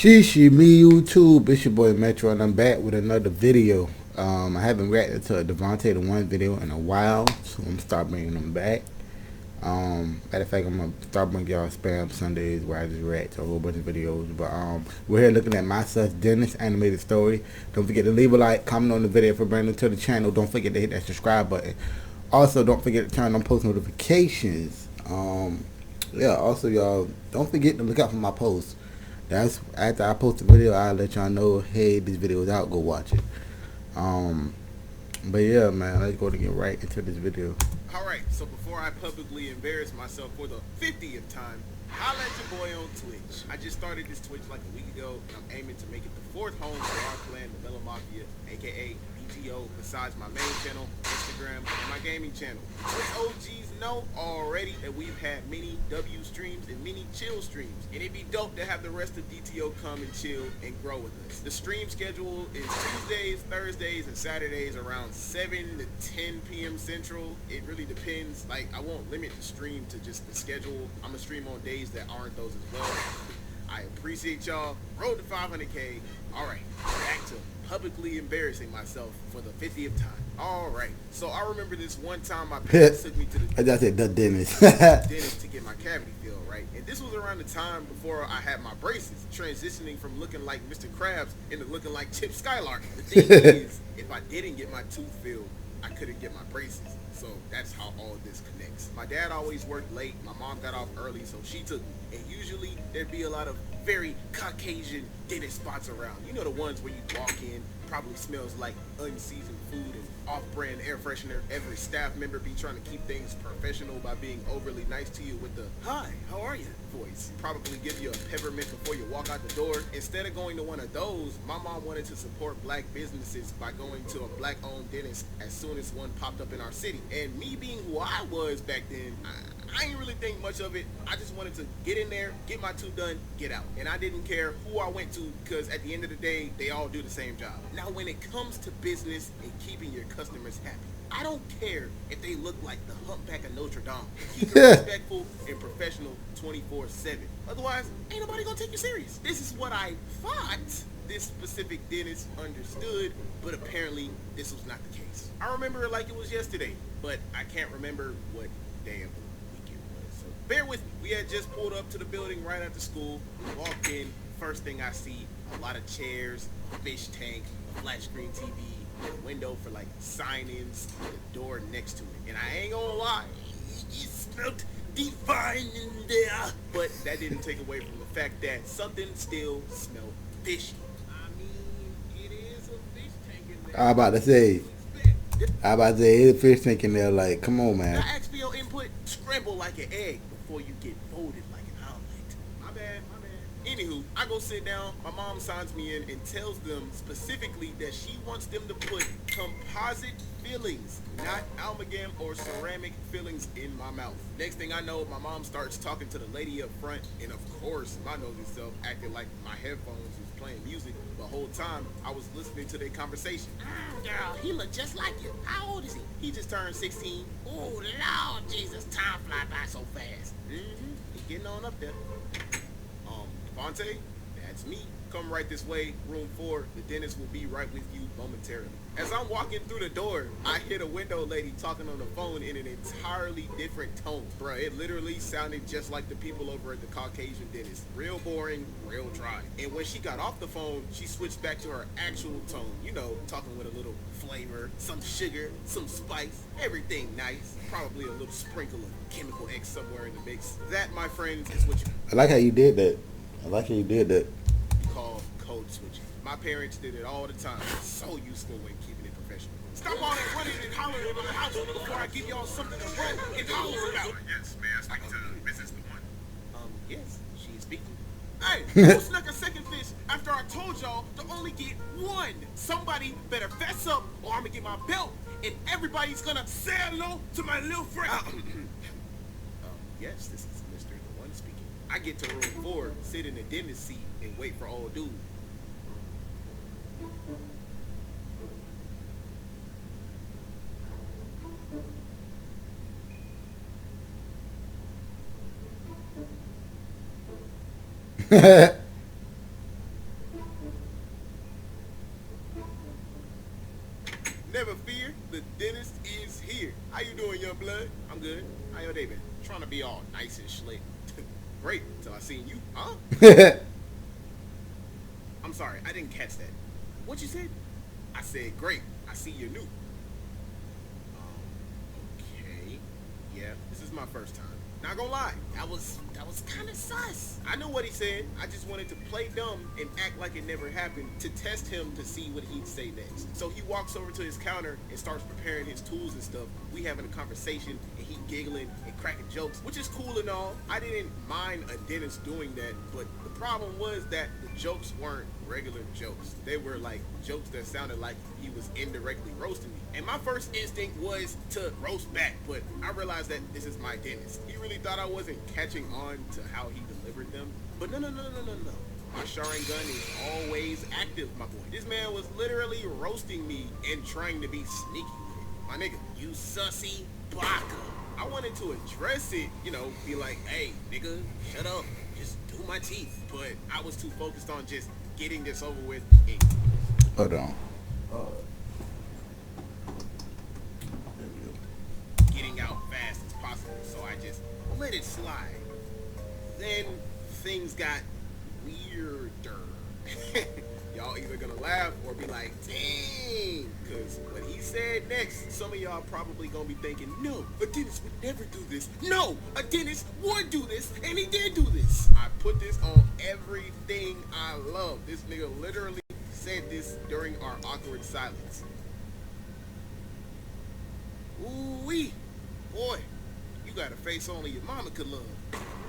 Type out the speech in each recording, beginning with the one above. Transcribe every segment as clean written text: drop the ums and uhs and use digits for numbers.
Shishi, me, YouTube. It's your boy Metro, and I'm back with another video. I haven't reacted to a Devontetheone video in a while, so I'm gonna start bringing them back. Matter of fact, I'm gonna start bringing y'all spam Sundays where I just react to a whole bunch of videos. But we're here looking at my sus Dennis animated story. Don't forget to leave a like, comment on the video if you're brand new to the channel. Don't forget to hit that subscribe button. Also, don't forget to turn on post notifications. Yeah. Also, y'all, don't forget to look out for my posts. That's after I post the video, I'll let y'all know, hey, this video is out, go watch it. Um, but yeah, man, let's go to get right into this video. Alright, so before I publicly embarrass myself for the 50th time, holla at your boy on Twitch. I just started this Twitch like a week ago, and I'm aiming to make it the fourth home for our clan, the Mellow Mafia, aka BGO, besides my main channel, Instagram, and my gaming channel. Twitch OGs know already that we've had many W streams and many chill streams, and it'd be dope to have the rest of DTO come and chill and grow with us. The stream schedule is Tuesdays, Thursdays, and Saturdays around 7 to 10 p.m. Central. It really depends. Like, I won't limit the stream to just the schedule. I'm gonna stream on days that aren't those as well. I appreciate y'all. Road to 500K. Alright, back to publicly embarrassing myself for the 50th time. Alright, so I remember this one time my parents took me to the I just said the dentist. dentist to get my cavity filled, right? And this was around the time before I had my braces, transitioning from looking like Mr. Krabs into looking like Chip Skylark. The thing is, if I didn't get my tooth filled, I couldn't get my braces. So that's how all of this connects. My dad always worked late. My mom got off early, so she took me. And usually there'd be a lot of very Caucasian dentist spots around. You know, the ones where you walk in, probably smells like unseasoned food and off-brand air freshener. Every staff member be trying to keep things professional by being overly nice to you with the "Hi, how are you?" voice. Probably give you a peppermint before you walk out the door. Instead of going to one of those, my mom wanted to support black businesses by going to a black-owned dentist as soon as one popped up in our city. And me being who I was back then, I ain't really think much of it. I just wanted to get in there, get my tooth done, get out. And I didn't care who I went to, because at the end of the day, they all do the same job. Now, when it comes to business and keeping your customers happy, I don't care if they look like the Humpback of Notre Dame. Keep it respectful and professional 24/7. Otherwise, ain't nobody gonna take you serious. This is what I thought this specific dentist understood, but apparently this was not the case. I remember it like it was yesterday, but I can't remember what day of the week it was. So bear with me. We had just pulled up to the building right after school. We walked in. First thing I see, a lot of chairs, a fish tank, a flat screen TV, a window for like sign-ins, the door next to it. And I ain't gonna lie, it smelled divine in there. But that didn't take away from the fact that something still smelled fishy. I mean, it is a fish tank in there. I about to say, it's a fish tank in there. Like, come on, man. I asked for your input, scramble like an egg before you get folded like an omelet. My bad. Anywho, I go sit down, my mom signs me in and tells them specifically that she wants them to put composite fillings, not amalgam or ceramic fillings, in my mouth. Next thing I know, my mom starts talking to the lady up front, and of course, my nosy self acted like my headphones was playing music. The whole time, I was listening to their conversation. Girl, he look just like you. How old is he? He just turned 16. Oh, Lord Jesus, time fly by so fast. He getting on up there. Devontae, that's me. Come right this way, room 4. The dentist will be right with you momentarily. As I'm walking through the door, I hear a window lady talking on the phone in an entirely different tone. Bruh, it literally sounded just like the people over at the Caucasian dentist. Real boring, real dry. And when she got off the phone, she switched back to her actual tone. You know, talking with a little flavor, some sugar, some spice, everything nice. Probably a little sprinkle of chemical X somewhere in the mix. That, my friends, is what you I like how you did that. call code switching. My parents did it all the time. So useful when keeping it professional. Stop all that running and hollering in my house before I give y'all something to run and holler about. Yes, may I speak to Mrs. The One? Yes, she is speaking. Hey, who snuck a second fish after I told y'all to only get one? Somebody better fess up or I'm gonna get my belt and everybody's gonna say hello to my little friend. Yes, this is Mr. The One speaking. I get to room 4, sit in the dentist seat, and wait for old dude. blood? I'm good. How your day been? Trying to be all nice and slick. Great, till I seen you, huh? I'm sorry, I didn't catch that. What you said? I said, great, I see you're new. Okay. Yeah, this is my first time. Not gonna lie, that was kind of sus. I knew what he said. I just wanted to play dumb and act like it never happened to test him to see what he'd say next. So he walks over to his counter and starts preparing his tools and stuff. We having a conversation and he giggling and cracking jokes, which is cool and all. I didn't mind a dentist doing that, but the problem was that the jokes weren't regular jokes. They were like jokes that sounded like he was indirectly roasting me. And my first instinct was to roast back, but I realized that this is my dentist. He really thought I wasn't catching on to how he delivered them. But no. My Sharingan is always active, my boy. This man was literally roasting me and trying to be sneaky with it. My nigga, you sussy baka. I wanted to address it, be like, hey, nigga, shut up. Just do my teeth. But I was too focused on just getting this over with. Hold on. Getting out fast as possible, so I just let it slide. Then things got weirder. Y'all either gonna laugh or be like, dang, because what he said next, some of y'all probably gonna be thinking, no, a dentist would never do this. No, a dentist would do this, and he did do this. I put this on everything I love. This nigga literally said this during our awkward silence. Ooh-wee. Boy, you got a face only your mama could love.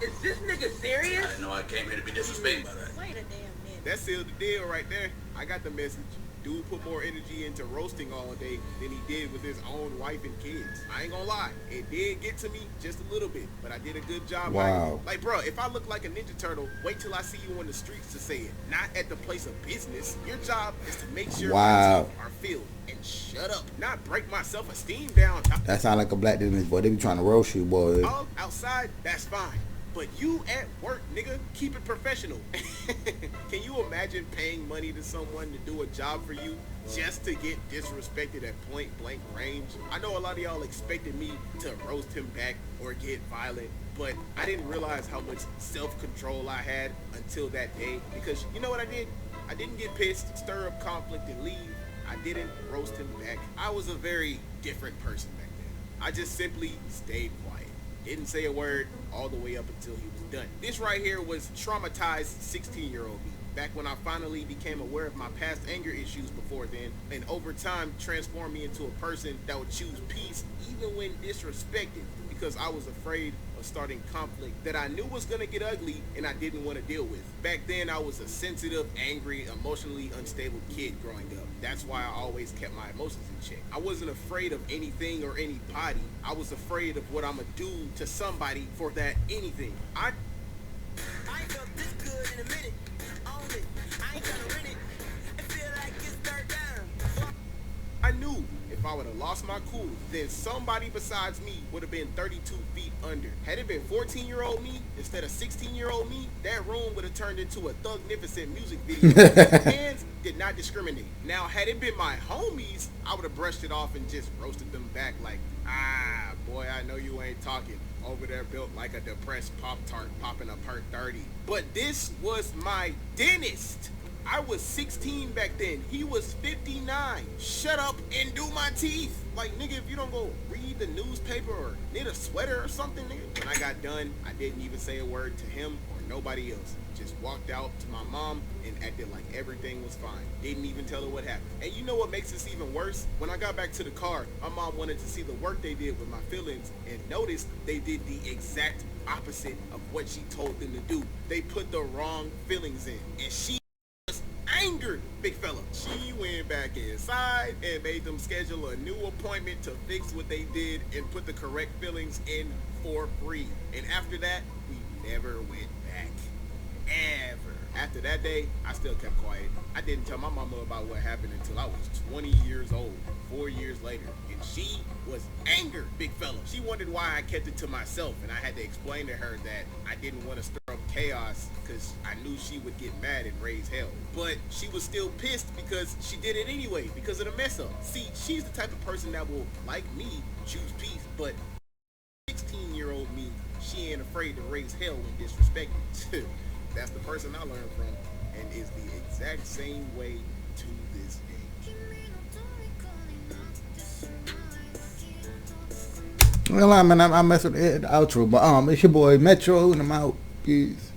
Is this nigga serious? I didn't know I came here to be disrespected by that. Wait a damn minute. That sealed the deal right there. I got the message. Dude put more energy into roasting all day than he did with his own wife and kids. I ain't gonna lie, it did get to me just a little bit, but I did a good job. Wow. Like, bro, if I look like a Ninja Turtle, wait till I see you on the streets to say it, not at the place of business. Your job is to make sure my teeth are filled and shut up, not break my self-esteem down. That sound like a black dentist, boy. They be trying to roast you, boy. Outside, that's fine. But you at work, nigga, keep it professional. Can you imagine paying money to someone to do a job for you just to get disrespected at point blank range? I know a lot of y'all expected me to roast him back or get violent, but I didn't realize how much self-control I had until that day. Because you know what I did? I didn't get pissed, stir up conflict, and leave. I didn't roast him back. I was a very different person back then. I just simply stayed quiet. Didn't say a word all the way up until he was done. This right here was traumatized 16-year-old me. Back when I finally became aware of my past anger issues before then, and over time transformed me into a person that would choose peace even when disrespected, because I was afraid of starting conflict that I knew was gonna get ugly and I didn't want to deal with. Back then I was a sensitive, angry, emotionally unstable kid growing up. That's why I always kept my emotions in check. I wasn't afraid of anything or anybody. I was afraid of what I'ma do to somebody for that anything. I ain't felt this good in a minute. Own it. I ain't gonna rent it. I feel like it's third down. I knew if I would have lost my cool, then somebody besides me would have been 32 feet under. Had it been 14-year-old me instead of 16-year-old me, that room would have turned into a Thugnificent music video. Hands did not discriminate. Now, had it been my homies, I would have brushed it off and just roasted them back like, boy, I know you ain't talking. Over there built like a depressed Pop-Tart popping a perk 30. But this was my dentist. I was 16 back then. He was 59. Shut up and do my teeth. Like, nigga, if you don't go read the newspaper or knit a sweater or something, nigga. When I got done, I didn't even say a word to him or nobody else. Just walked out to my mom and acted like everything was fine. Didn't even tell her what happened. And you know what makes this even worse? When I got back to the car, my mom wanted to see the work they did with my feelings and noticed they did the exact opposite of what she told them to do. They put the wrong feelings in. And she angered, big fella. She went back inside and made them schedule a new appointment to fix what they did and put the correct fillings in for free. And after that, we never went back. Ever. After that day, I still kept quiet. I didn't tell my mama about what happened until I was 20 years old, 4 years later. And she was angered, big fella. She wondered why I kept it to myself, and I had to explain to her that I didn't want to stir up chaos because I knew she would get mad and raise hell. But she was still pissed because she did it anyway, because of the mess up. See, she's the type of person that will, like me, choose peace, but 16-year-old me, she ain't afraid to raise hell when disrespected. That's the person I learned from, and is the exact same way to this day. Well, I mean, I mess with the outro, but it's your boy Metro, and I'm out. Peace.